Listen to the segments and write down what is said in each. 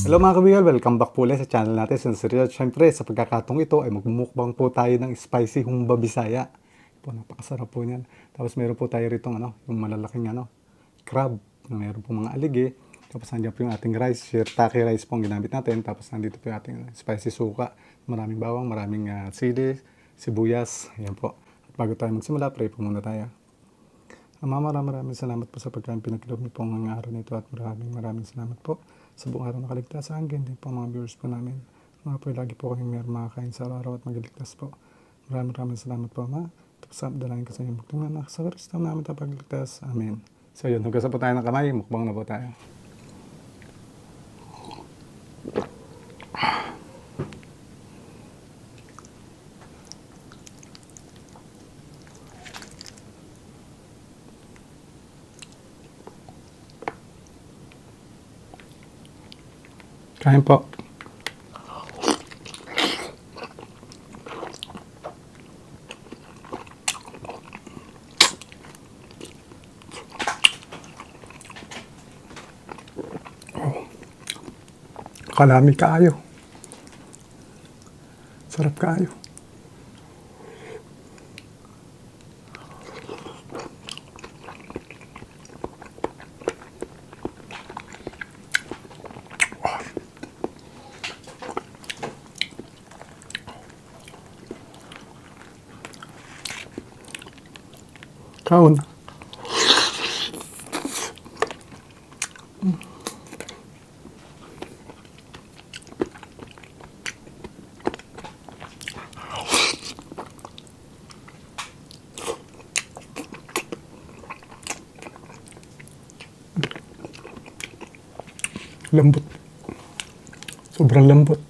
Hello mga kabigal, welcome back po ulit sa channel natin. Sincerely, syempre sa pagkakataong ito ay magmumukbang po tayo ng spicy Humba Bisaya. Po, napakasarap po niyan. Tapos meron po tayo rito yung malalaking crab na meron po mga alige. Tapos nandiyan po yung ating rice, shirataki rice po ang ginamit natin. Tapos nandito po yung ating spicy suka, maraming bawang, maraming sili, sibuyas. Ayan po. At bago tayo magsimula, pray po muna tayo. Ama, maraming salamat po sa pagkain pinagkaloob niyo po ngayong araw nito at maraming salamat po sa buong araw na kaligtasan. Ganyan din po mga viewers po namin. Mga po lagi po kaming meron makakain sa araw at magaligtas po. Maraming salamat po, Ama. Tapos dalangin ko sa inyong bugtungan na sa Kristo namin tapagligtas. Amen. So yun, hugasan po tayo ng kamay. Mukbang na po tayo. Kain po. Kalami kaayo. Sarap kaayo. Kaon. Lambot. Sobrang lambot.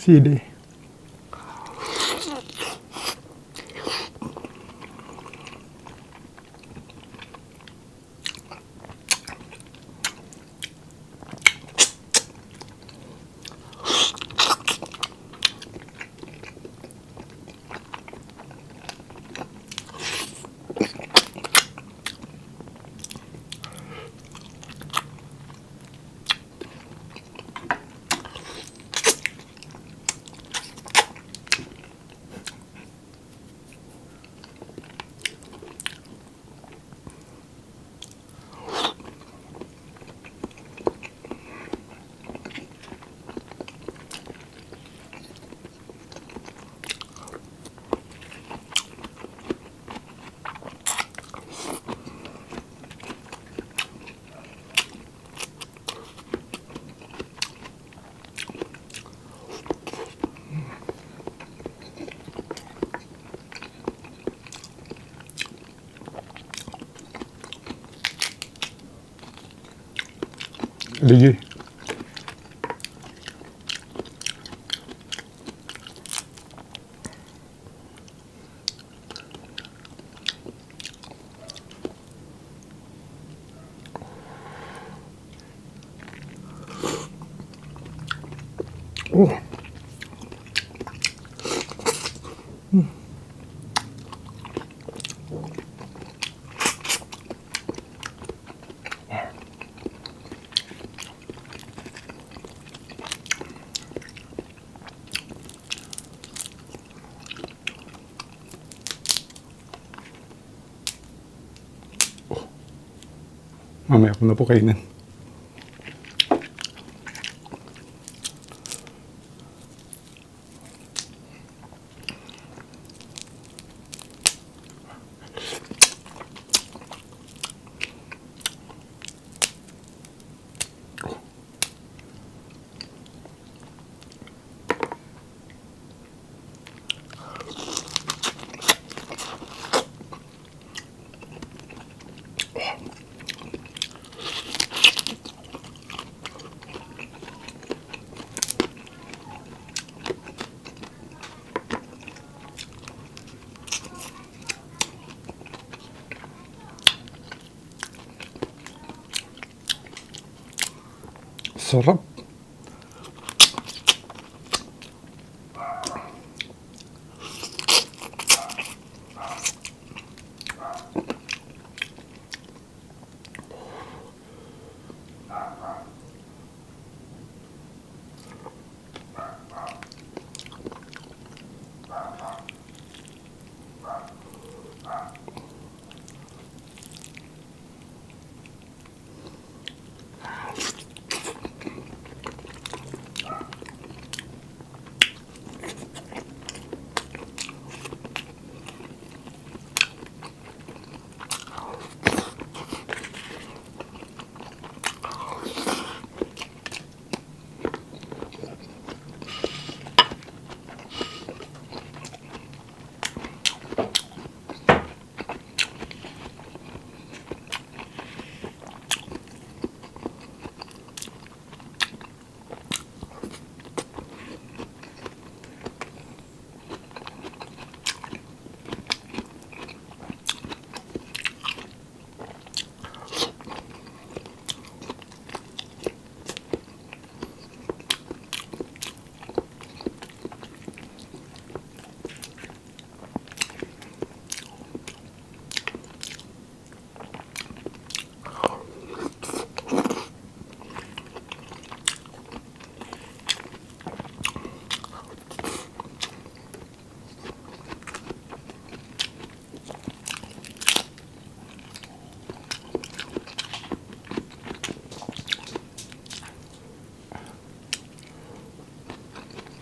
Sili. Aligue. Oh. Mamaya ko na po kainin. Sarap.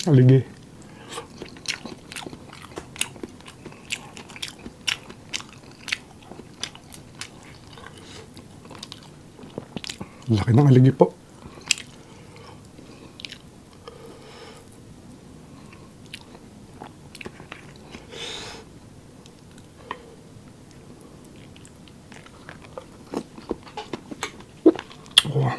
Aligue. Laki ng aligue po. Oh.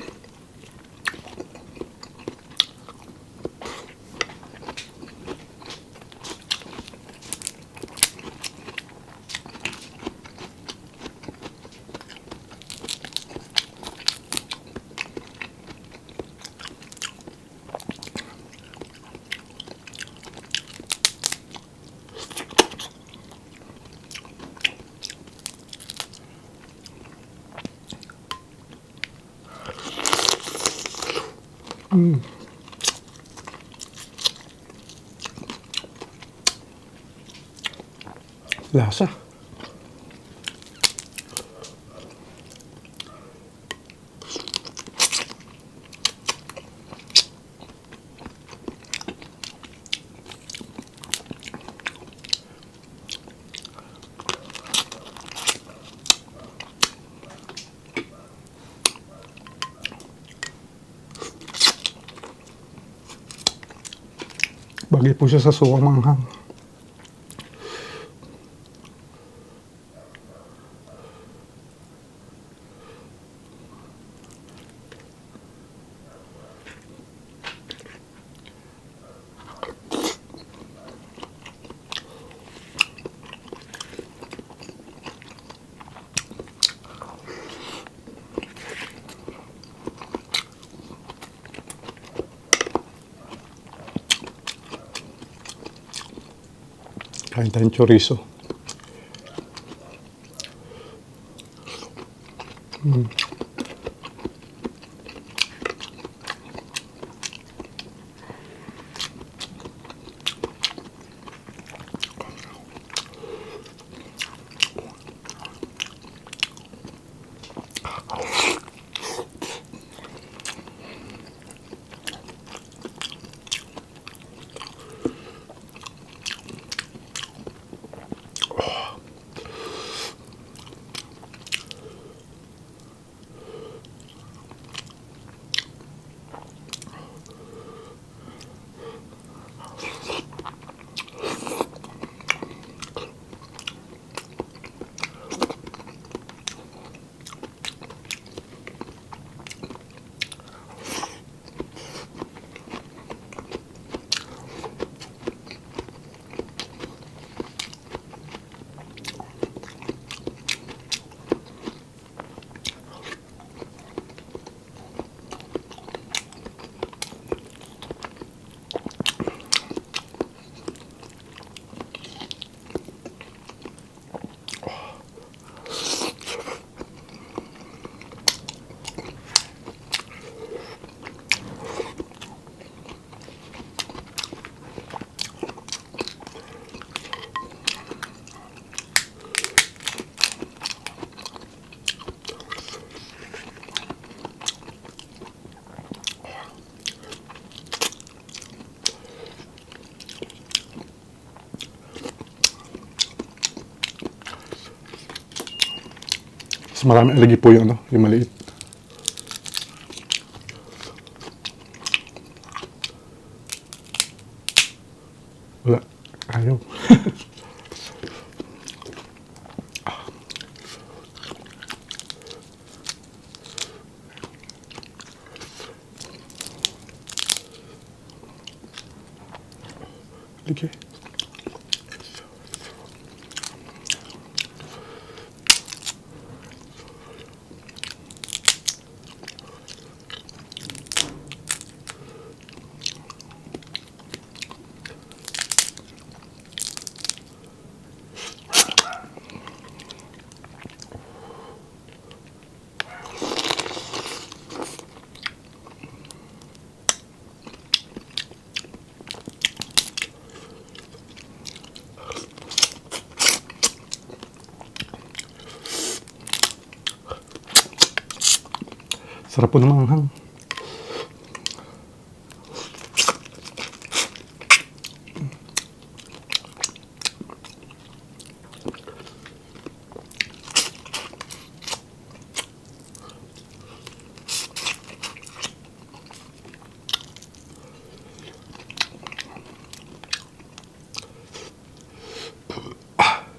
Lasa. Bagay po siya sa suwang manghang. Kain tayong chorizo. Maraming aligi po yung ano, yung maliit. Wala. Ayaw. Aligue. Sarap po ng manghang.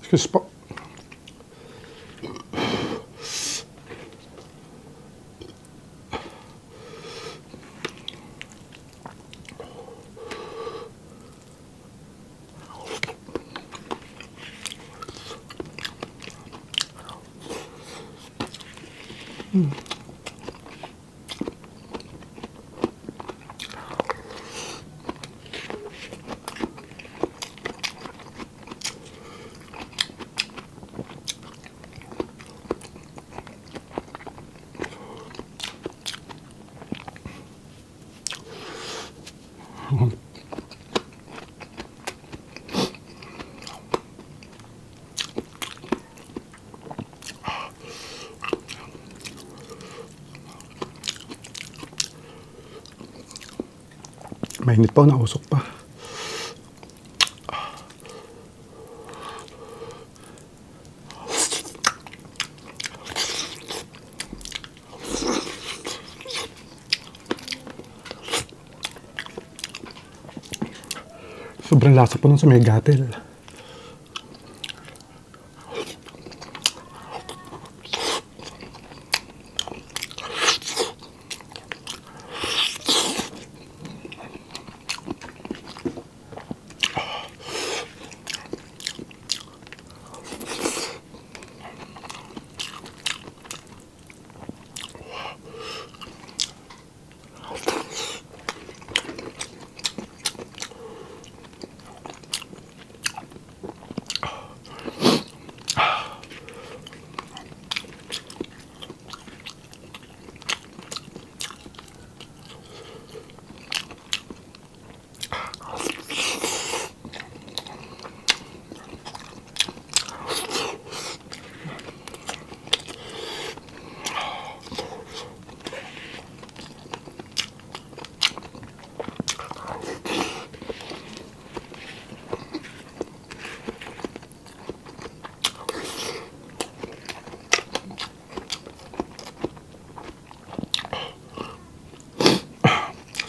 Excuse po. Mainit pa, nausok pa. Sobrang lasa po nun sa may gatel.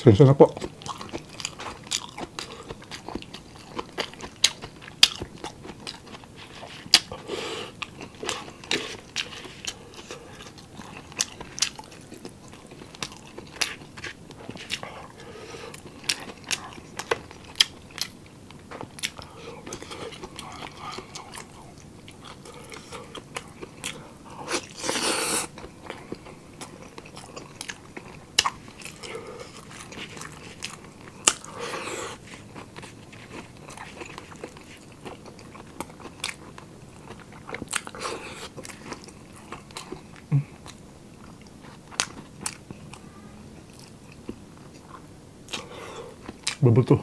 Pasensya na po. Babuto.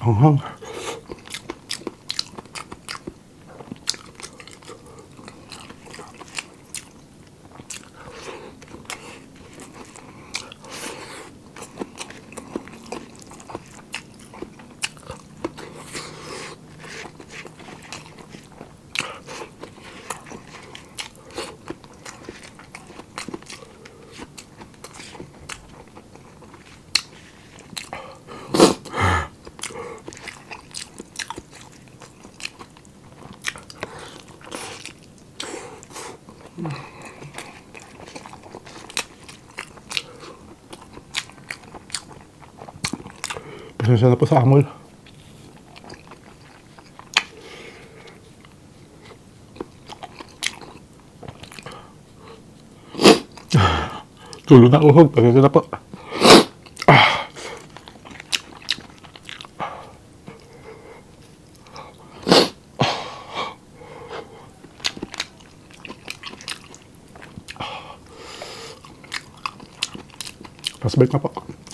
Hanghang. Pasensya na po sa amol. Tulo na uhog. Pasensya na po. Last bite na po.